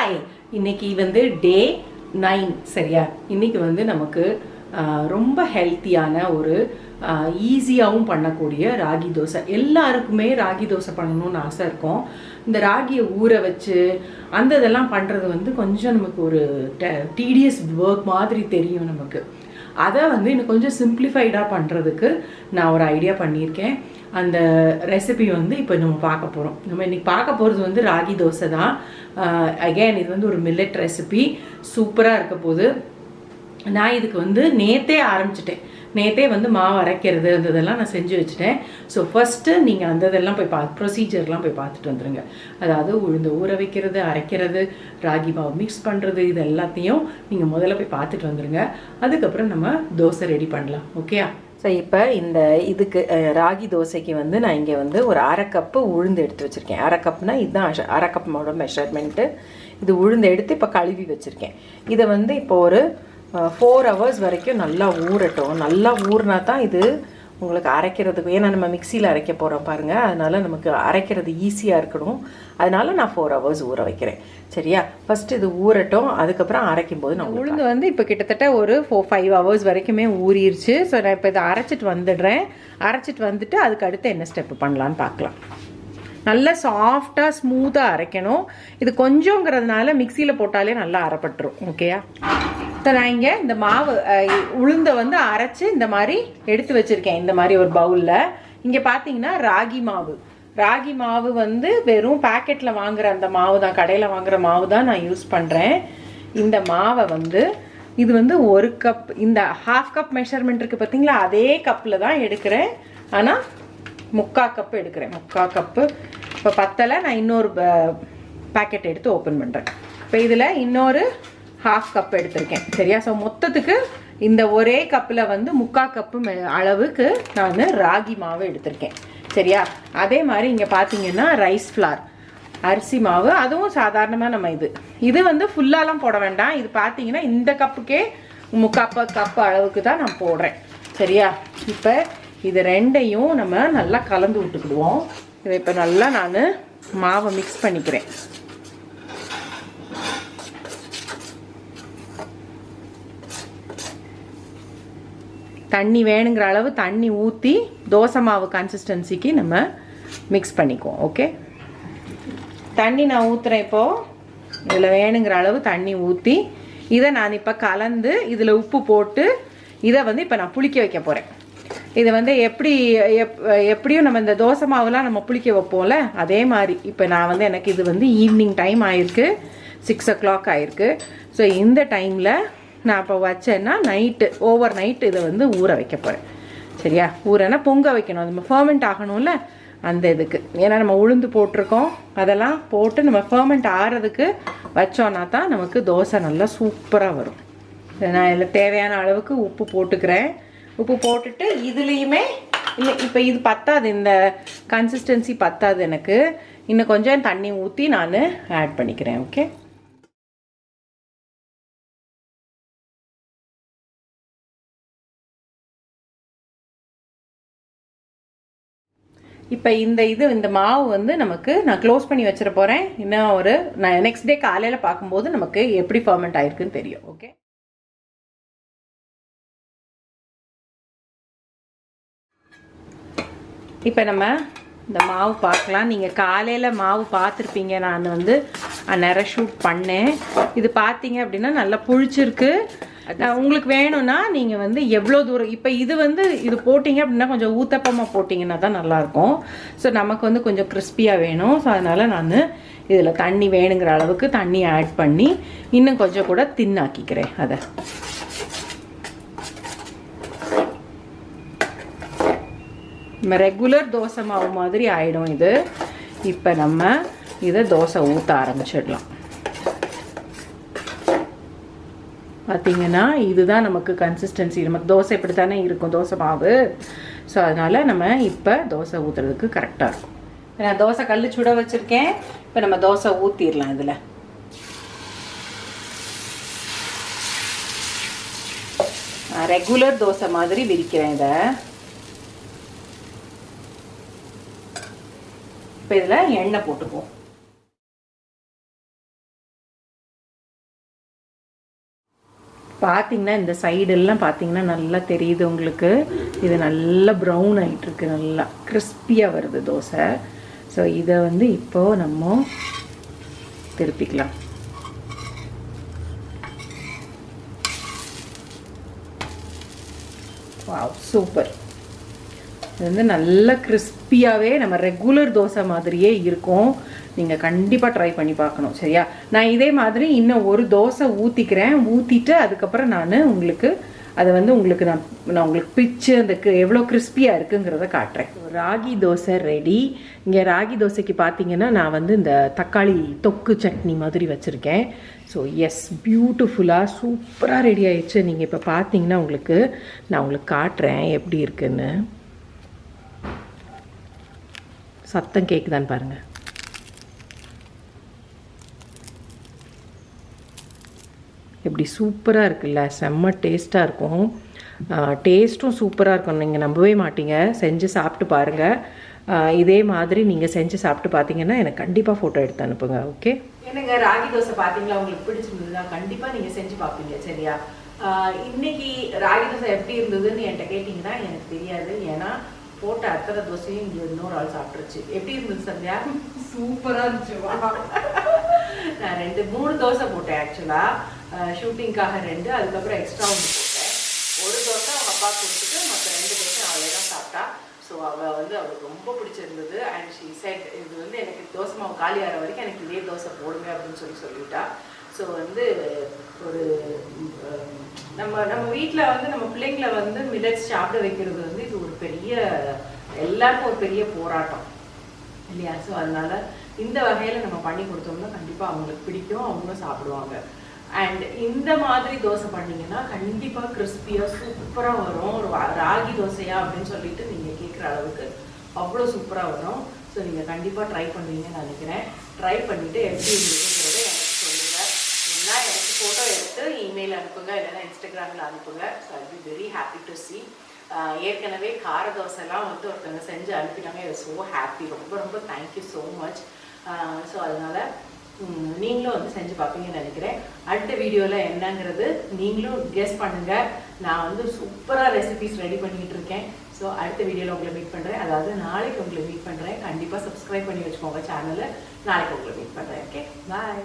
Hi, இன்னைக்கு வந்து டே 9 சரியா. இன்னைக்கு வந்து நமக்கு ரொம்ப ஹெல்த்தியான ஒரு ஈஸியாகவும் பண்ணக்கூடிய ராகி தோசை. எல்லாருக்குமே ராகி தோசை பண்ணணும்னு ஆசை இருக்கும். இந்த ராகியை ஊற வச்சு அந்த இதெல்லாம் பண்ணுறது வந்து கொஞ்சம் நமக்கு ஒரு டீடியஸ் ஒர்க் மாதிரி தெரியும் நமக்கு. அதை வந்து இன்னும் கொஞ்சம் சிம்பிளிஃபைடாக பண்ணுறதுக்கு நான் ஒரு ஐடியா பண்ணியிருக்கேன். அந்த ரெசிபி வந்து இப்போ நம்ம பார்க்க போகிறோம். நம்ம இன்றைக்கி பார்க்க போகிறது வந்து ராகி தோசை தான். அகெயின் இது வந்து ஒரு மில்லட் ரெசிபி, சூப்பராக இருக்க போது. நான் இதுக்கு வந்து நேற்றே வந்து மாவு அரைக்கிறது அந்த இதெல்லாம் நான் செஞ்சு வச்சுட்டேன். ஸோ ஃபஸ்ட்டு நீங்கள் அந்த இதெல்லாம் போய் ப்ரொசீஜர்லாம் போய் பார்த்துட்டு வந்துடுங்க. அதாவது உளுந்து ஊற வைக்கிறது, அரைக்கிறது, ராகி மாவு மிக்ஸ் பண்ணுறது, இது எல்லாத்தையும் நீங்கள் முதல்ல போய் பார்த்துட்டு வந்துடுங்க. அதுக்கப்புறம் நம்ம தோசை ரெடி பண்ணலாம். ஓகேயா? ஸோ இப்போ இந்த இதுக்கு ராகி தோசைக்கு வந்து நான் இங்கே வந்து ஒரு 1/2 கப்பு உளுந்து எடுத்து வச்சுருக்கேன். 1/2 கப்னா இதுதான் 1/2 கப்போட மெஷர்மெண்ட்டு. இது உளுந்து எடுத்து இப்போ கழுவி வச்சுருக்கேன். இதை வந்து இப்போ ஒரு 4 hours வரைக்கும் நல்லா ஊறட்டும். நல்லா ஊறினா தான் இது உங்களுக்கு அரைக்கிறதுக்கு, ஏன்னா நம்ம மிக்சியில் அரைக்க போகிறோம் பாருங்கள், அதனால் நமக்கு அரைக்கிறது ஈஸியாக இருக்கணும். அதனால் நான் 4 hours ஊற வைக்கிறேன். சரியா? ஃபஸ்ட்டு இது ஊறட்டும், அதுக்கப்புறம் அரைக்கும் போது நான் உளுந்து வந்து இப்போ கிட்டத்தட்ட ஒரு 4-5 hours வரைக்குமே ஊறிடுச்சு. ஸோ நான் இப்போ இதை அரைச்சிட்டு வந்துடுறேன். அரைச்சிட்டு வந்துட்டு அதுக்கு அடுத்து என்ன ஸ்டெப்பு பண்ணலான்னு பார்க்கலாம். நல்லா சாஃப்டாக ஸ்மூத்தாக அரைக்கணும். இது கொஞ்சங்கிறதுனால மிக்சியில் போட்டாலே நல்லா அரைப்பட்டுரும். ஓகேயா? ஸோ நான் இங்கே இந்த மாவு உளுந்தை வந்து அரைச்சி இந்த மாதிரி எடுத்து வச்சுருக்கேன். இந்த மாதிரி ஒரு பவுலில். இங்கே பார்த்தீங்கன்னா ராகி மாவு வந்து வெறும் பேக்கெட்டில் வாங்குகிற அந்த மாவு தான், கடையில் வாங்குகிற மாவு தான் நான் யூஸ் பண்ணுறேன். இந்த மாவை வந்து இது வந்து 1 கப், இந்த 1/2 கப் மெஷர்மெண்ட் இருக்குது பார்த்தீங்களா, அதே கப்பில் தான் எடுக்கிறேன். ஆனால் 3/4 கப்பு எடுக்கிறேன். 3/4 கப்பு இப்போ பத்தலை. நான் இன்னொரு பேக்கெட் எடுத்து ஓப்பன் பண்ணுறேன். இப்போ இதில் இன்னொரு 1/2 கப் எடுத்திருக்கேன். சரியா? ஸோ மொத்தத்துக்கு இந்த ஒரே கப்பில் வந்து 3/4 கப்பு அளவுக்கு நான் ராகி மாவு எடுத்திருக்கேன். சரியா? அதே மாதிரி இங்கே பார்த்தீங்கன்னா ரைஸ் ஃப்ளார், அரிசி மாவு, அதுவும் சாதாரணமாக நம்ம இது வந்து ஃபுல்லாலாம் போட வேண்டாம். இது பார்த்தீங்கன்னா இந்த கப்புக்கே 3/4 கப்பு அளவுக்கு தான் நான் போடுறேன். சரியா? இப்போ இது ரெண்டையும் நம்ம நல்லா கலந்து விட்டுக்கிடுவோம். இதை இப்போ நல்லா நான் மாவை மிக்ஸ் பண்ணிக்கிறேன். தண்ணி வேணுங்கிற அளவு தண்ணி ஊற்றி தோசை மாவு கன்சிஸ்டன்சிக்கு நம்ம மிக்ஸ் பண்ணிக்குவோம். ஓகே, தண்ணி நான் ஊற்றுறேன். இப்போது இதில் வேணுங்கிற அளவு தண்ணி ஊற்றி இதை நான் இப்போ கலந்து இதில் உப்பு போட்டு இதை வந்து இப்போ நான் புளிக்க வைக்க போகிறேன். இது வந்து எப்படியும் நம்ம இந்த தோசை மாவுலாம் நம்ம புளிக்க வைப்போம்ல, அதே மாதிரி இப்போ நான் வந்து எனக்கு இது வந்து ஈவினிங் டைம் ஆயிருக்கு, 6 o'clock ஆயிருக்கு. ஸோ இந்த டைமில் நான் இப்போ வச்சேன்னா ஓவர் நைட்டு இதை வந்து ஊற வைக்க போகிறேன். சரியா? ஊறனா பொங்க வைக்கணும், நம்ம ஃபர்மெண்ட் ஆகணும்ல அந்த இதுக்கு. ஏன்னா நம்ம உளுந்து போட்டிருக்கோம், அதெல்லாம் போட்டு நம்ம ஃபர்மெண்ட் ஆகிறதுக்கு வச்சோன்னா தான் நமக்கு தோசை நல்லா சூப்பராக வரும். நான் இதில் தேவையான அளவுக்கு உப்பு போட்டுக்கிறேன். உப்பு போட்டுட்டு இதுலேயுமே இல்லை, இப்போ இது பத்தாது, இந்த கன்சிஸ்டன்சி பத்தாது எனக்கு. இன்னும் கொஞ்சம் தண்ணி ஊற்றி நான் ஆட் பண்ணிக்கிறேன். ஓகே, இப்போ இந்த மாவு வந்து நமக்கு நான் க்ளோஸ் பண்ணி வச்சிட போகிறேன். இன்னும் நான் நெக்ஸ்ட் டே காலையில் பார்க்கும்போது நமக்கு எப்படி ஃபர்மெண்ட் ஆயிருக்குன்னு தெரியும். ஓகே, இப்போ நம்ம இந்த மாவு பார்க்கலாம். நீங்கள் காலையில் மாவு பார்த்துருப்பீங்க, நான் வந்து நிறைய ஷூட் பண்ணேன். இது பார்த்தீங்க அப்படின்னா நல்லா புளிச்சிருக்கு. உங்களுக்கு வேணும்னா நீங்கள் வந்து எவ்வளோ தூரம், இப்போ இது போட்டிங்க அப்படின்னா கொஞ்சம் ஊத்தப்பமாக போட்டிங்கன்னா தான் நல்லாயிருக்கும். ஸோ நமக்கு வந்து கொஞ்சம் கிறிஸ்பியாக வேணும். ஸோ அதனால் நான் இதில் தண்ணி வேணுங்கிற அளவுக்கு தண்ணி ஆட் பண்ணி இன்னும் கொஞ்சம் கூட தின்னாக்கிக்கிறேன். அதை நம்ம ரெகுலர் தோசை மாவு மாதிரி ஆகிடும் இது. இப்போ நம்ம இதை தோசை ஊற்ற ஆரம்பிச்சிடலாம். பார்த்தீங்கன்னா இதுதான் நமக்கு கன்சிஸ்டன்சி. நமக்கு தோசை இப்படி தானே இருக்கும் தோசை மாவு. ஸோ அதனால் நம்ம இப்போ தோசை ஊற்றுறதுக்கு கரெக்டாக இருக்கும். நான் தோசை கல் சுட வச்சுருக்கேன். இப்போ நம்ம தோசை ஊற்றிடலாம். இதில் ரெகுலர் தோசை மாதிரி விரிக்கிறேன் இதை. இப்போ இதில் எண்ணெய் போட்டுக்குவோம். பார்த்தீங்கன்னா இந்த சைடெல்லாம் பார்த்தீங்கன்னா நல்லா தெரியுது உங்களுக்கு. இது நல்லா ப்ரௌன் ஆகிட்டுருக்கு, நல்லா கிறிஸ்பியாக வருது தோசை. ஸோ இதை வந்து இப்போது நம்ம திருப்பிக்கலாம். Wow, super. இது வந்து நல்ல கிறிஸ்பியாகவே நம்ம ரெகுலர் தோசை மாதிரியே இருக்கும். நீங்கள் கண்டிப்பாக ட்ரை பண்ணி பார்க்கணும், சரியா? நான் இதே மாதிரி இன்னும் ஒரு தோசை ஊற்றிக்கிறேன். ஊற்றிட்டு அதுக்கப்புறம் நான் உங்களுக்கு அதை வந்து உங்களுக்கு நான் உங்களுக்கு பிச்சு அந்த எவ்வளோ கிறிஸ்பியாக இருக்குங்கிறத காட்டுறேன். ராகி தோசை ரெடி. இங்கே ராகி தோசைக்கு பார்த்தீங்கன்னா நான் வந்து இந்த தக்காளி தொக்கு சட்னி மாதிரி வச்சுருக்கேன். ஸோ எஸ், பியூட்டிஃபுல்லாக சூப்பராக ரெடி ஆயிடுச்சு. நீங்கள் இப்போ பார்த்தீங்கன்னா நான் உங்களுக்கு காட்டுறேன் எப்படி இருக்குன்னு. சத்தம் கேட்குதான்னு பாருங்கள். எப்படி சூப்பராக இருக்குல்ல, செம்ம டேஸ்ட்டாக இருக்கும். டேஸ்ட்டும் சூப்பராக இருக்கும், நீங்கள் நம்பவே மாட்டீங்க. செஞ்சு சாப்பிட்டு பாருங்கள். இதே மாதிரி நீங்கள் செஞ்சு சாப்பிட்டு பார்த்தீங்கன்னா எனக்கு கண்டிப்பாக ஃபோட்டோ எடுத்து அனுப்புங்க. ஓகே? என்னங்க, ராகி தோசை பார்த்தீங்களா? உங்களுக்கு பிடிச்சிருந்ததுன்னா கண்டிப்பாக நீங்கள் செஞ்சு பார்ப்பீங்க, சரியா? இன்னைக்கு ராகி தோசை எப்படி இருந்ததுன்னு என்கிட்ட கேட்டிங்கன்னா எனக்கு தெரியாது. ஏன்னா போட்ட அத்தனை தோசையும் இங்கே இன்னொரு ஆள் சாப்பிட்ருச்சு. எப்படி இருந்தது சந்தியா? சூப்பராக இருந்துச்சு. நான் 2-3 தோசை போட்டேன் ஆக்சுவலாக, ஷூட்டிங்காக 2, அதுக்கப்புறம் எக்ஸ்ட்ரா 1 போட்டேன். ஒரு தோசை அவங்க அப்பா கொடுத்துட்டு மற்ற 2 தோசை அவளே தான் சாப்பிட்டா. ஸோ அவள் வந்து அவளுக்கு ரொம்ப பிடிச்சிருந்தது. அண்ட் ஷீ செட், இது வந்து எனக்கு தோசை மாவு காலி ஆகிற வரைக்கும் எனக்கு இதே தோசை போடுங்க அப்படின்னு சொல்லிட்டா. ஸோ வந்து ஒரு நம்ம வீட்டில் வந்து நம்ம பிள்ளைங்களை வந்து மில்லட்ஸ் சாப்பிட வைக்கிறது வந்து இது ஒரு பெரிய, எல்லாருக்கும் ஒரு பெரிய போராட்டம் இல்லையா? ஸோ அதனால இந்த வகையில் நம்ம பண்ணி கொடுத்தோம்னா கண்டிப்பாக அவங்களுக்கு பிடிக்கும், அவங்களும் சாப்பிடுவாங்க. அண்ட் இந்த மாதிரி தோசை பண்ணிங்கன்னா கண்டிப்பாக கிறிஸ்பியாக சூப்பராக வரும். ஒரு ராகி தோசையா அப்படின்னு சொல்லிட்டு நீங்கள் கேட்குற அளவுக்கு அவ்வளோ சூப்பராக வரும். ஸோ நீங்கள் கண்டிப்பாக ட்ரை பண்ணுவீங்கன்னு நினைக்கிறேன். ட்ரை பண்ணிவிட்டு எப்படி இருக்குங்கிறத எனக்கு சொல்லுங்கள். இல்லைன்னா எனக்கு ஃபோட்டோ எடுத்து இமெயில் அனுப்புங்க, இல்லைன்னா இன்ஸ்டாகிராமில் அனுப்புங்க. So I be very happy to C. ஏற்கனவே கார தோசைலாம் வந்து ஒருத்தவங்க செஞ்சு அனுப்பிட்டாங்க. ஐ ஸோ ஹாப்பி, ரொம்ப ரொம்ப தேங்க்யூ ஸோ மச். ஸோ அதனால் நீங்களும் வந்து செஞ்சு பார்ப்பீங்கன்னு நினைக்கிறேன். அடுத்த வீடியோவில் என்னங்கிறது நீங்களும் கெஸ் பண்ணுங்கள். நான் வந்து சூப்பராக ரெசிபிஸ் ரெடி பண்ணிக்கிட்டு இருக்கேன். ஸோ அடுத்த வீடியோவில் உங்களை மீட் பண்ணுறேன். அதாவது நாளைக்கு உங்களை மீட் பண்ணுறேன். கண்டிப்பாக சப்ஸ்கிரைப் பண்ணி வச்சுக்கோங்க சேனலை. நாளைக்கு உங்களை மீட் பண்ணுறேன். ஓகே, பாய்.